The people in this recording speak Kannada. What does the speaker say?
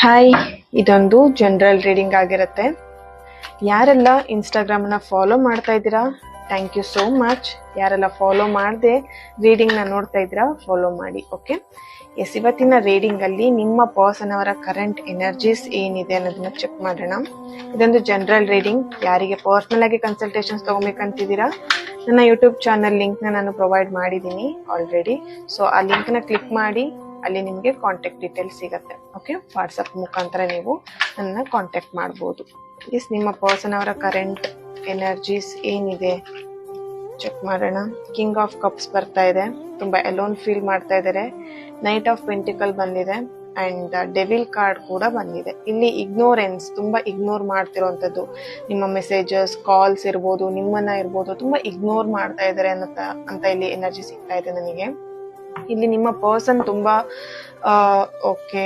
ಹಾಯ್, ಇದೊಂದು ಜನರಲ್ ರೀಡಿಂಗ್ ಆಗಿರುತ್ತೆ. ಯಾರೆಲ್ಲ ಇನ್ಸ್ಟಾಗ್ರಾಮ್ನ ಫಾಲೋ ಮಾಡ್ತಾ ಇದ್ದೀರಾ, ಥ್ಯಾಂಕ್ ಯು ಸೋ ಮಚ್. ಯಾರೆಲ್ಲ ಫಾಲೋ ಮಾಡದೆ ರೀಡಿಂಗ್ನ ನೋಡ್ತಾ ಇದ್ದೀರಾ, ಫಾಲೋ ಮಾಡಿ. ಓಕೆ, ಎಸ್, ಇವತ್ತಿನ ರೀಡಿಂಗಲ್ಲಿ ನಿಮ್ಮ ಪರ್ಸನ್ ಅವರ ಕರೆಂಟ್ ಎನರ್ಜೀಸ್ ಏನಿದೆ ಅನ್ನೋದನ್ನ ಚೆಕ್ ಮಾಡೋಣ. ಇದೊಂದು ಜನರಲ್ ರೀಡಿಂಗ್. ಯಾರಿಗೆ ಪರ್ಸ್ನಲ್ ಆಗಿ ಕನ್ಸಲ್ಟೇಷನ್ಸ್ ತಗೋಬೇಕಂತಿದ್ದೀರಾ, ನನ್ನ ಯೂಟ್ಯೂಬ್ ಚಾನಲ್ ಲಿಂಕ್ನ ನಾನು ಪ್ರೊವೈಡ್ ಮಾಡಿದ್ದೀನಿ ಆಲ್ರೆಡಿ. ಸೊ ಆ ಲಿಂಕ್ನ ಕ್ಲಿಕ್ ಮಾಡಿ, ಅಲ್ಲಿ ನಿಮಗೆ ಕಾಂಟ್ಯಾಕ್ಟ್ ಡೀಟೇಲ್ಸ್ ಸಿಗುತ್ತೆ. ಓಕೆ, ವಾಟ್ಸಪ್ ಮುಖಾಂತರ ನೀವು ನನ್ನ ಕಾಂಟ್ಯಾಕ್ಟ್ ಮಾಡ್ಬೋದು. ಎಸ್, ನಿಮ್ಮ ಪರ್ಸನ್ ಅವರ ಕರೆಂಟ್ ಎನರ್ಜೀಸ್ ಏನಿದೆ ಚೆಕ್ ಮಾಡೋಣ. ಕಿಂಗ್ ಆಫ್ ಕಪ್ಸ್ ಬರ್ತಾ ಇದೆ, ತುಂಬ ಎಲೋನ್ ಫೀಲ್ ಮಾಡ್ತಾ ಇದ್ದಾರೆ. ನೈಟ್ ಆಫ್ ಪೆಂಟಿಕಲ್ ಬಂದಿದೆ ಅಂಡ್ ಡೆವಿಲ್ ಕಾರ್ಡ್ ಕೂಡ ಬಂದಿದೆ. ಇಲ್ಲಿ ಇಗ್ನೋರೆನ್ಸ್, ತುಂಬ ಇಗ್ನೋರ್ ಮಾಡ್ತಿರೋಂಥದ್ದು. ನಿಮ್ಮ ಮೆಸೇಜಸ್, ಕಾಲ್ಸ್ ಇರ್ಬೋದು, ನಿಮ್ಮನ್ನ ಇರ್ಬೋದು, ತುಂಬ ಇಗ್ನೋರ್ ಮಾಡ್ತಾ ಇದ್ದಾರೆ ಅಂತ ಇಲ್ಲಿ ಎನರ್ಜಿ ಸಿಗ್ತಾ ಇದೆ ನನಗೆ. ಇಲ್ಲಿ ನಿಮ್ಮ ಪರ್ಸನ್ ತುಂಬ ಓಕೆ